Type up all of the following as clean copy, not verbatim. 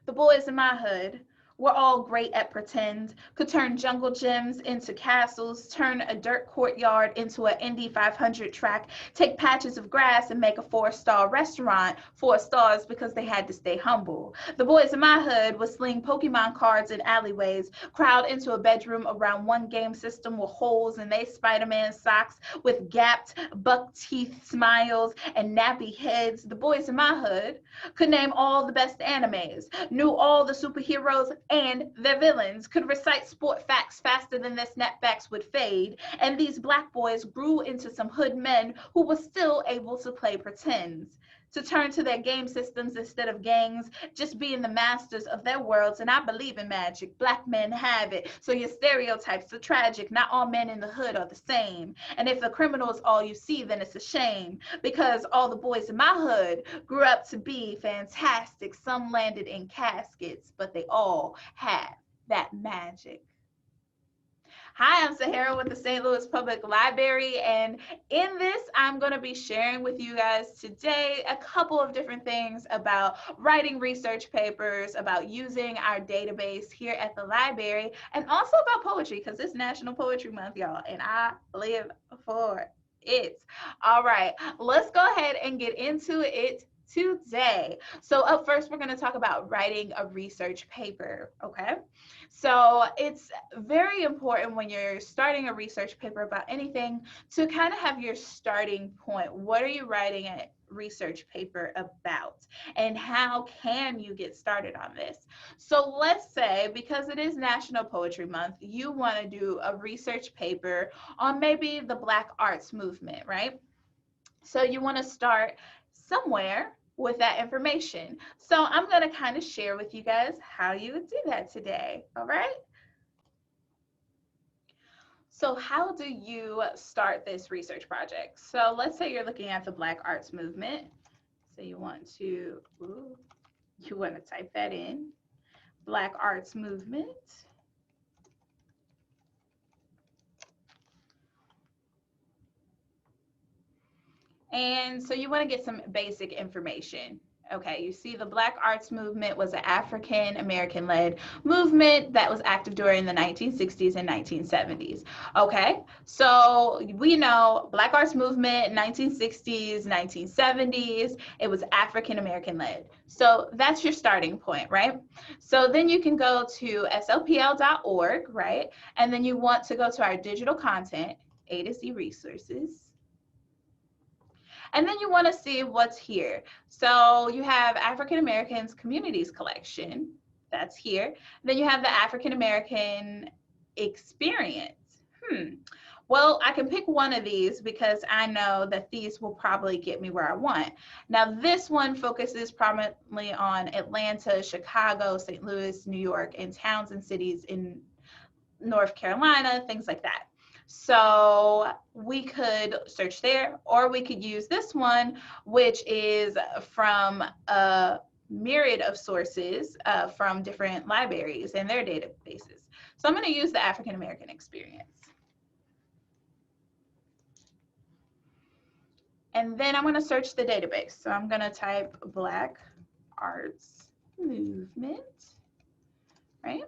The boys in my hood were all great at pretend, could turn jungle gyms into castles, turn a dirt courtyard into an Indy 500 track, take patches of grass and make a 4-star restaurant 4 stars because they had to stay humble. The boys in my hood would sling Pokemon cards in alleyways, crowd into a bedroom around one game system with holes in they Spider-Man socks with gapped buck teeth smiles and nappy heads. The boys in my hood could name all the best animes, knew all the superheroes and their villains, could recite sport facts faster than their snapbacks would fade, and these black boys grew into some hood men who were still able to play pretends, to turn to their game systems instead of gangs, just being the masters of their worlds. And I believe in magic. Black men have it. So your stereotypes are tragic. Not all men in the hood are the same. And if the criminal is all you see, then it's a shame, because all the boys in my hood grew up to be fantastic. Some landed in caskets, but they all have that magic. Hi, I'm Sahara with the St. Louis Public Library, and in this, I'm going to be sharing with you guys today a couple of different things about writing research papers, about using our database here at the library, and also about poetry, because it's National Poetry Month, y'all, and I live for it. All right, let's go ahead and get into it today. So up first, we're going to talk about writing a research paper, okay? So it's very important when you're starting a research paper about anything to kind of have your starting point. What are you writing a research paper about? And how can you get started on this? So let's say, because it is National Poetry Month, you want to do a research paper on maybe the Black arts movement, right? So you want to start somewhere with that information. So I'm going to kind of share with you guys how you would do that today, all right? So how do you start this research project? So let's say you're looking at the Black arts movement. So you want to type that in, Black arts movement. And so you want to get some basic information. Okay, you see the Black arts movement was an African American led movement that was active during the 1960s and 1970s. Okay, so we know Black arts movement, 1960s, 1970s, it was African American led. So that's your starting point, right? So then you can go to slpl.org, right? And then you want to go to our digital content, A to Z resources. And then you want to see what's here. So you have African Americans Communities Collection, that's here. Then you have the African American Experience. Well, I can pick one of these because I know that these will probably get me where I want. Now, this one focuses prominently on Atlanta, Chicago, St. Louis, New York, and towns and cities in North Carolina, things like that. So we could search there, or we could use this one, which is from a myriad of sources from different libraries and their databases. So I'm going to use the African American Experience. And then I'm going to search the database. So I'm going to type Black Arts Movement, right?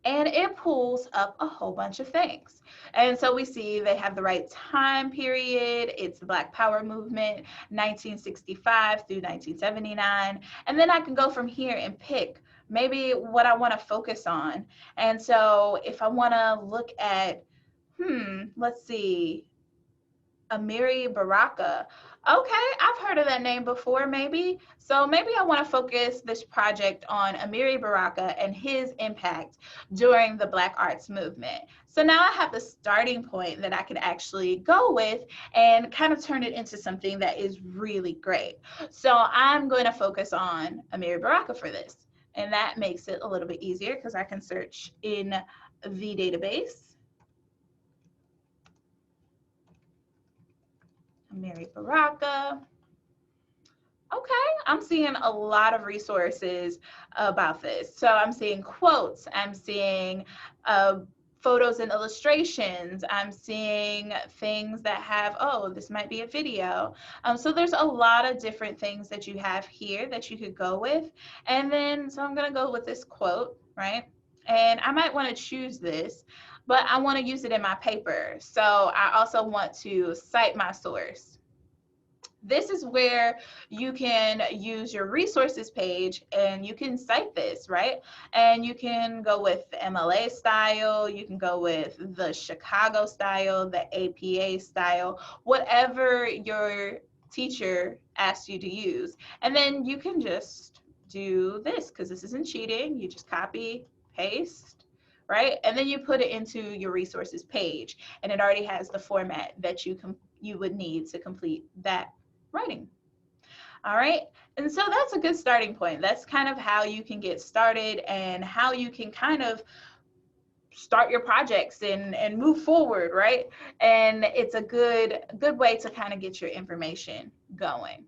And it pulls up a whole bunch of things. And so we see they have the right time period. It's the Black Power movement, 1965 through 1979. And then I can go from here and pick maybe what I want to focus on. And so if I want to look at, let's see, Amiri Baraka. Okay, I've heard of that name before, maybe. So maybe I want to focus this project on Amiri Baraka and his impact during the Black arts movement. So now I have the starting point that I could actually go with and kind of turn it into something that is really great. So I'm going to focus on Amiri Baraka for this. And that makes it a little bit easier because I can search in the database. Amiri Baraka. Okay, I'm seeing a lot of resources about this. So I'm seeing quotes, I'm seeing photos and illustrations. I'm seeing things that have, oh, this might be a video. So there's a lot of different things that you have here that you could go with. And then, so I'm gonna go with this quote, right? And I might wanna choose this, but I wanna use it in my paper. So I also want to cite my source. This is where you can use your resources page and you can cite this, right? And you can go with the MLA style, you can go with the Chicago style, the APA style, whatever your teacher asks you to use. And then you can just do this because this isn't cheating. You just copy, paste, right? And then you put it into your resources page and it already has the format that you would need to complete that writing. All right, and so that's a good starting point. That's kind of how you can get started and how you can kind of start your projects and move forward, right? And it's a good way to kind of get your information going.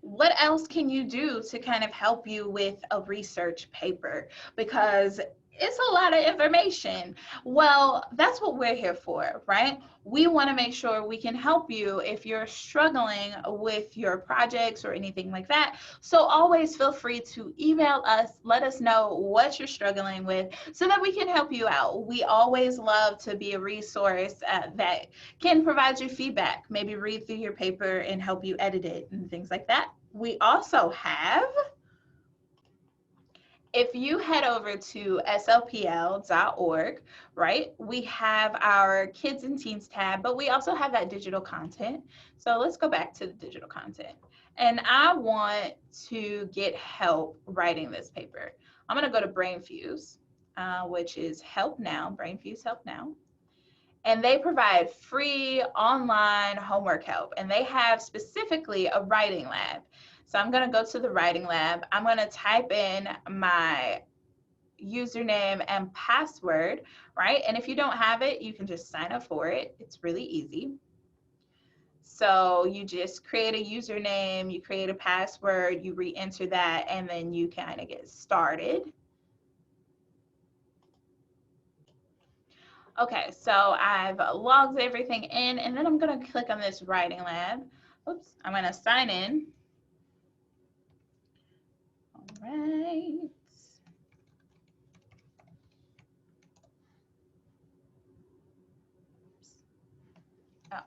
What else can you do to kind of help you with a research paper? Because it's a lot of information. Well, that's what we're here for, right? We want to make sure we can help you if you're struggling with your projects or anything like that. So always feel free to email us, let us know what you're struggling with so that we can help you out. We always love to be a resource that can provide you feedback, maybe read through your paper and help you edit it and things like that. We also have, if you head over to slpl.org, right, we have our kids and teens tab, but we also have that digital content. So let's go back to the digital content. And I want to get help writing this paper. I'm going to go to BrainFuse, which is Help Now, BrainFuse Help Now. And they provide free online homework help. And they have specifically a writing lab. So I'm going to go to the writing lab. I'm going to type in my username and password, right? And if you don't have it, you can just sign up for it. It's really easy. So you just create a username, you create a password, you re-enter that, and then you kind of get started. Okay, so I've logged everything in, and then I'm going to click on this writing lab. Oops, I'm going to sign in. All right. Oh.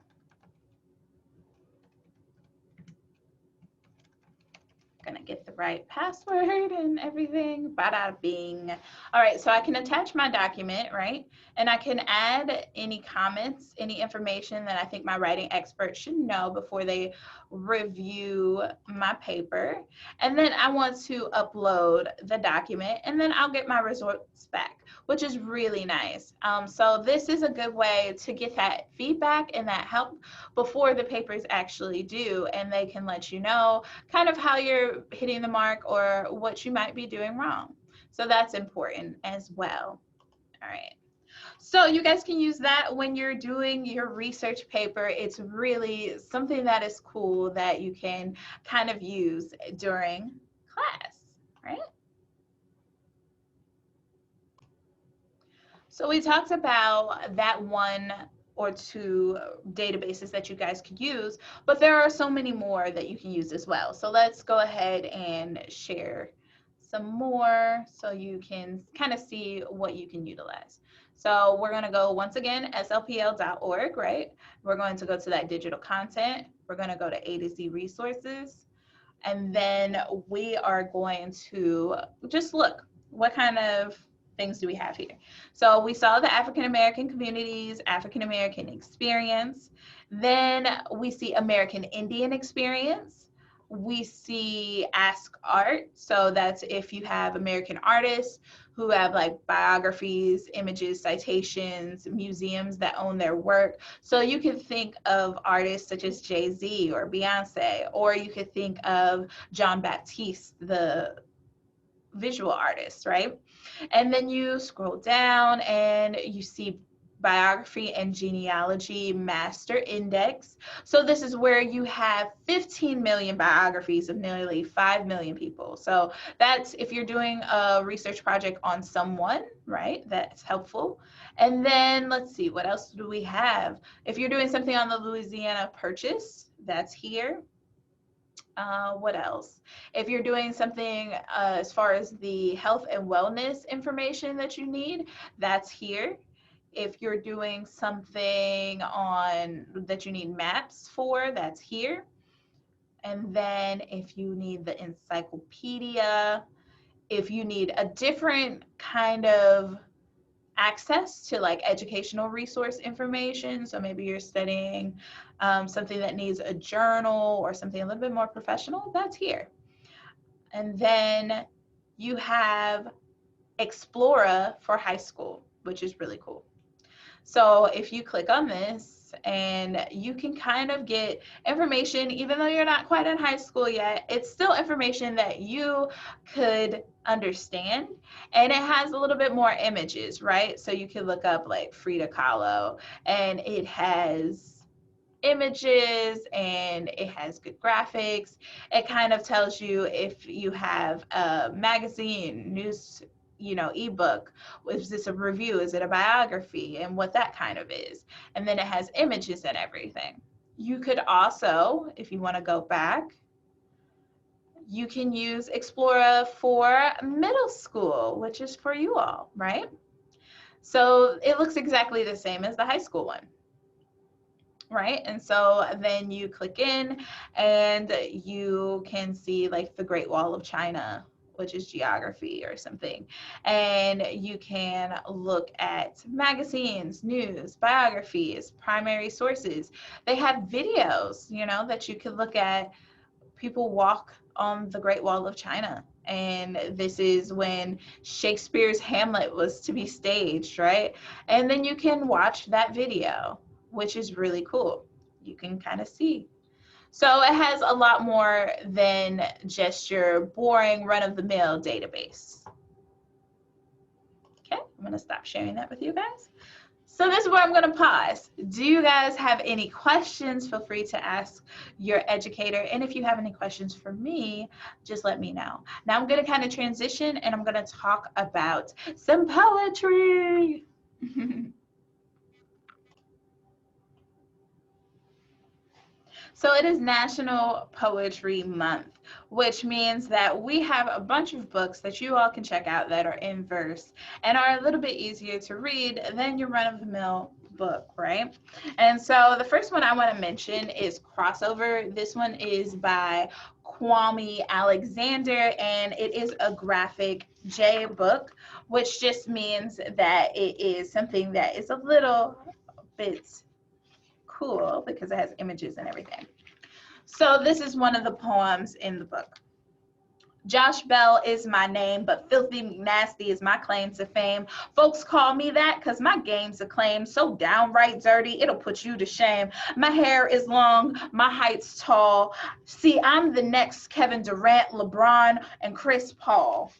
Gonna get the right password and everything. Bada bing. All right, so I can attach my document, right? And I can add any comments, any information that I think my writing expert should know before they review my paper. And then I want to upload the document and then I'll get my results back, which is really nice. So this is a good way to get that feedback and that help before the papers actually due, and they can let you know kind of how you're hitting the mark or what you might be doing wrong. So that's important as well. All right. So you guys can use that when you're doing your research paper. It's really something that is cool that you can kind of use during class, right? So we talked about that one or two databases that you guys could use, but there are so many more that you can use as well. So let's go ahead and share some more so you can kind of see what you can utilize. So we're going to go once again, slpl.org, right? We're going to go to that digital content. We're going to go to A to Z resources. And then we are going to just look what kind of things do we have here. So we saw the African American communities, African American experience. Then we see American Indian experience. We see Ask Art. So that's if you have American artists who have like biographies, images, citations, museums that own their work. So you could think of artists such as Jay-Z or Beyonce, or you could think of John Baptiste, the visual artist, right? And then you scroll down and you see Biography and Genealogy Master Index. So this is where you have 15 million biographies of nearly 5 million people. So that's if you're doing a research project on someone, right? That's helpful. And then let's see, what else do we have? If you're doing something on the Louisiana Purchase, that's here. What else? If you're doing something as far as the health and wellness information that you need, that's here. If you're doing something on that you need maps for, that's here. And then if you need the encyclopedia, if you need a different kind of access to like educational resource information, so maybe you're studying something that needs a journal or something a little bit more professional, that's here. And then you have Explora for high school, which is really cool. So if you click on this, and you can kind of get information, even though you're not quite in high school yet, it's still information that you could understand. And it has a little bit more images, right? So you can look up like Frida Kahlo, and it has images and it has good graphics. It kind of tells you if you have a magazine, news, ebook, is this a review, is it a biography, and what that kind of is. And then it has images and everything. You could also, if you want to go back, you can use Explora for middle school, which is for you all, right? So it looks exactly the same as the high school one, right? And so then you click in and you can see like the Great Wall of China, which is geography or something. And you can look at magazines, news, biographies, primary sources. They have videos, that you can look at. People walk on the Great Wall of China. And this is when Shakespeare's Hamlet was to be staged, right? And then you can watch that video, which is really cool. You can kind of see. So it has a lot more than just your boring run-of-the-mill database. Okay, I'm going to stop sharing that with you guys. So this is where I'm going to pause. Do you guys have any questions? Feel free to ask your educator. And if you have any questions for me, just let me know. Now I'm going to kind of transition and I'm going to talk about some poetry. So it is National Poetry Month, which means that we have a bunch of books that you all can check out that are in verse and are a little bit easier to read than your run-of-the-mill book, right? And so the first one I want to mention is Crossover. This one is by Kwame Alexander, and it is a graphic J book, which just means that it is something that is a little bit cool because it has images and everything. So this is one of the poems in the book. Josh Bell is my name, but filthy nasty is my claim to fame. Folks call me that because my game's acclaimed. So downright dirty, it'll put you to shame. My hair is long, my height's tall. See, I'm the next Kevin Durant, LeBron, and Chris Paul.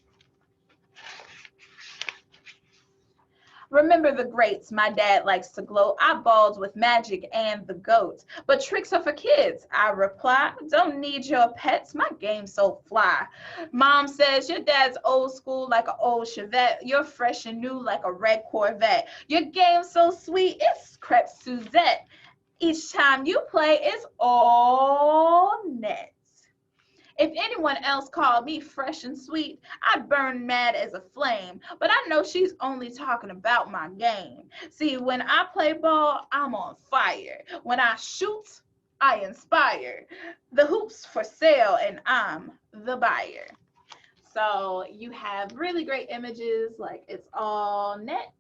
Remember the greats, my dad likes to gloat. I balled with Magic and the GOAT. But tricks are for kids, I reply. Don't need your pets, my game's so fly. Mom says, your dad's old school like an old Chevette. You're fresh and new like a red Corvette. Your game's so sweet, it's crepe Suzette. Each time you play, it's all net. If anyone else called me fresh and sweet, I'd burn mad as a flame. But I know she's only talking about my game. See, when I play ball, I'm on fire. When I shoot, I inspire. The hoop's for sale and I'm the buyer. So you have really great images, like it's all net.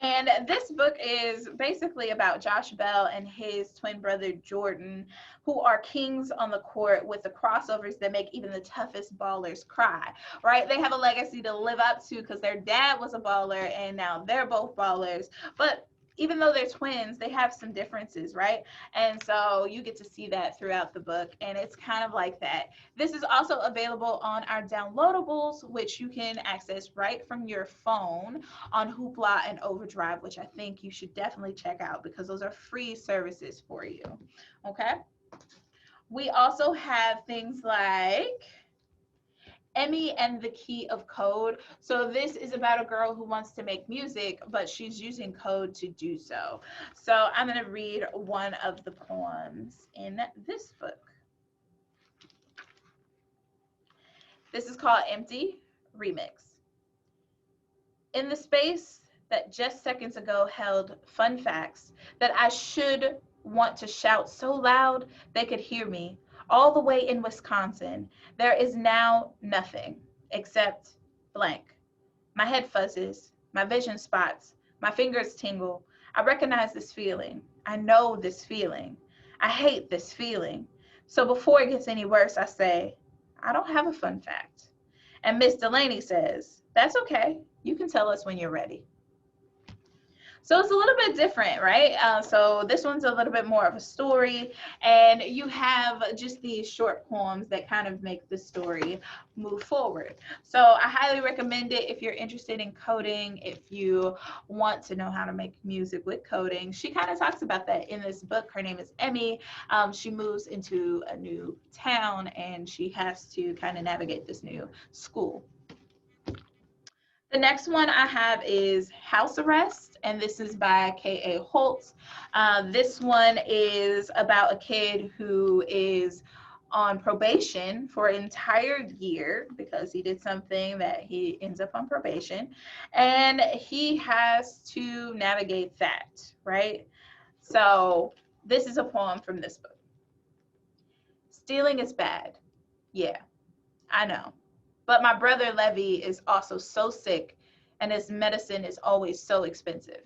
And this book is basically about Josh Bell and his twin brother Jordan, who are kings on the court with the crossovers that make even the toughest ballers cry, right? They have a legacy to live up to because their dad was a baller and now they're both ballers. But even though they're twins, they have some differences, right? And so you get to see that throughout the book, and it's kind of like that. This is also available on our downloadables, which you can access right from your phone on Hoopla and Overdrive, which I think you should definitely check out because those are free services for you. Okay. We also have things like Emmy and the Key of Code. So this is about a girl who wants to make music, but she's using code to do so. So I'm going to read one of the poems in this book. This is called Empty Remix. In the space that just seconds ago held fun facts that I should want to shout so loud they could hear me, all the way in Wisconsin, there is now nothing except blank. My head fuzzes, my vision spots, my fingers tingle. I recognize this feeling. I know this feeling. I hate this feeling. So before it gets any worse, I say, I don't have a fun fact. And Miss Delaney says, that's okay. You can tell us when you're ready. So it's a little bit different, right? So this one's a little bit more of a story, and you have just these short poems that kind of make the story move forward. So I highly recommend it if you're interested in coding, if you want to know how to make music with coding. She kind of talks about that in this book. Her name is Emmy. She moves into a new town, and she has to kind of navigate this new school. The next one I have is House Arrest, and this is by K.A. Holtz. This one is about a kid who is on probation for an entire year because he did something that he ends up on probation, and he has to navigate that, right? So this is a poem from this book. Stealing is bad. Yeah, I know. But my brother Levy is also so sick, and his medicine is always so expensive.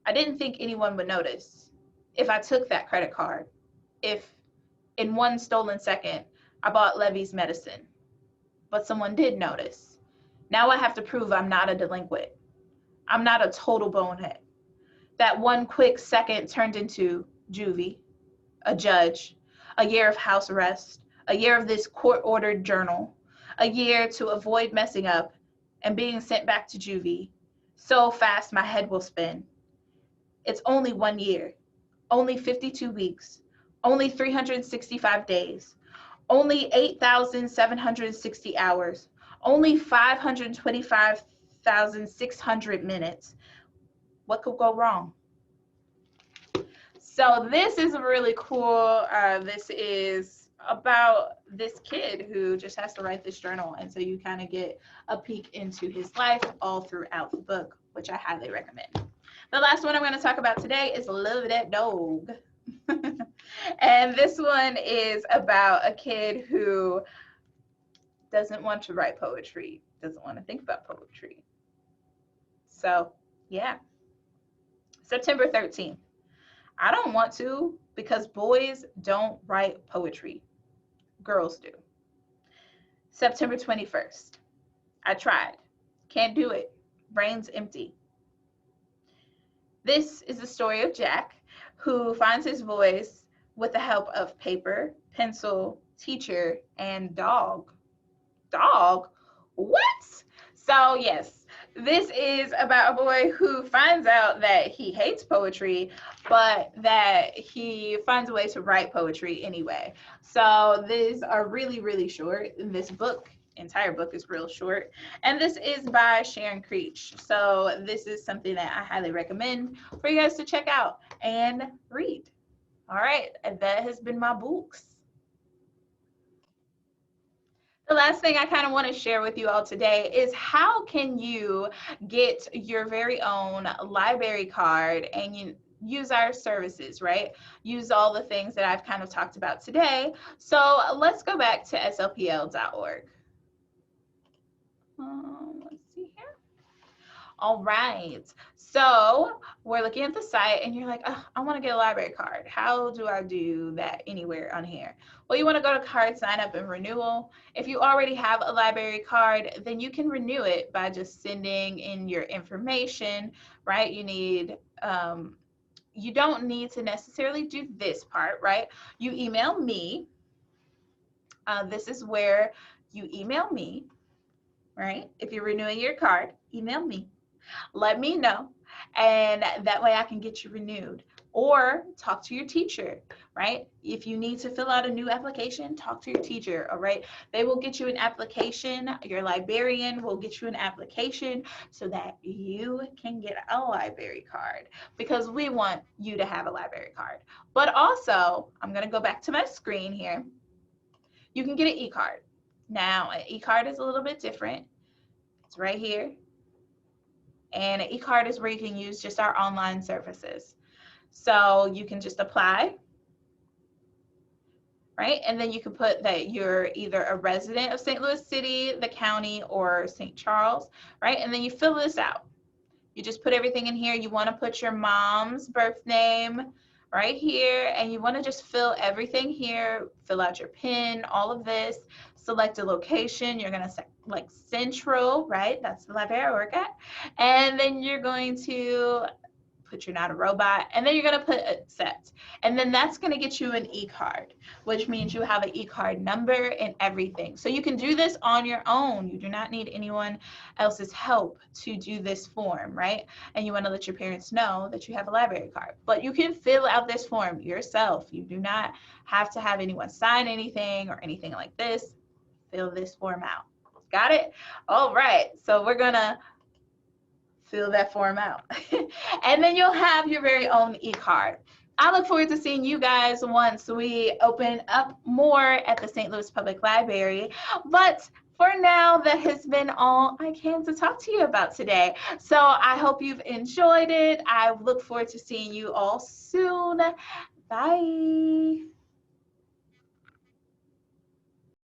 I didn't think anyone would notice if I took that credit card, if in one stolen second I bought Levy's medicine. But someone did notice. Now I have to prove I'm not a delinquent. I'm not a total bonehead. That one quick second turned into juvie, a judge, a year of house arrest, a year of this court-ordered journal, a year to avoid messing up and being sent back to juvie. So fast my head will spin. It's only 1 year, only 52 weeks, only 365 days, only 8,760 hours, only 525,600 minutes. What could go wrong? So this is really cool. This is about this kid who just has to write this journal, and so you kind of get a peek into his life all throughout the book, which I highly recommend. The last one I'm going to talk about today is Love That Dog. And this one is about a kid who doesn't want to write poetry, doesn't want to think about poetry. So yeah, September 13th. I don't want to because boys don't write poetry. Girls do. September 21st. I tried. Can't do it. Brain's empty. This is the story of Jack, who finds his voice with the help of paper, pencil, teacher, and dog. Dog? What? So yes, this is about a boy who finds out that he hates poetry, but that he finds a way to write poetry anyway. So these are really, really short. This book, entire book, is real short. And this is by Sharon Creech. So this is something that I highly recommend for you guys to check out and read. All right, that has been my books. The last thing I kind of want to share with you all today is how can you get your very own library card and you use our services, right? Use all the things that I've kind of talked about today. So let's go back to slpl.org. Let's see here. All right, so we're looking at the site and you're like, oh, I want to get a library card. How do I do that anywhere on here? Well, you want to go to card sign up and renewal. If you already have a library card, then you can renew it by just sending in your information, right? You need you don't need to necessarily do this part, right? You email me. This is where you email me, right? If you're renewing your card, email me. Let me know, and that way I can get you renewed. Or talk to your teacher, right? If you need to fill out a new application, talk to your teacher, all right? They will get you an application. Your librarian will get you an application so that you can get a library card, because we want you to have a library card. But also, I'm going to go back to my screen here. You can get an e-card. Now, an e-card is a little bit different. It's right here. And an e-card is where you can use just our online services. So you can just apply, right? And then you can put that you're either a resident of St. Louis City, the county, or St. Charles, right? And then you fill this out. You just put everything in here. You want to put your mom's birth name right here, and you want to just fill everything here. Fill out your PIN, all of this. Select a location. You're going to select Central, right? That's the library I work at. And then you're going to put you're not a robot, and then you're going to put accept. And then that's going to get you an e-card, which means you have an e-card number and everything. So you can do this on your own. You do not need anyone else's help to do this form, right? And you want to let your parents know that you have a library card. But you can fill out this form yourself. You do not have to have anyone sign anything or anything like this. Fill this form out. Got it? All right. So we're going to fill that form out. And then you'll have your very own e-card. I look forward to seeing you guys once we open up more at the St. Louis Public Library. But for now, that has been all I came to talk to you about today. So I hope you've enjoyed it. I look forward to seeing you all soon. Bye.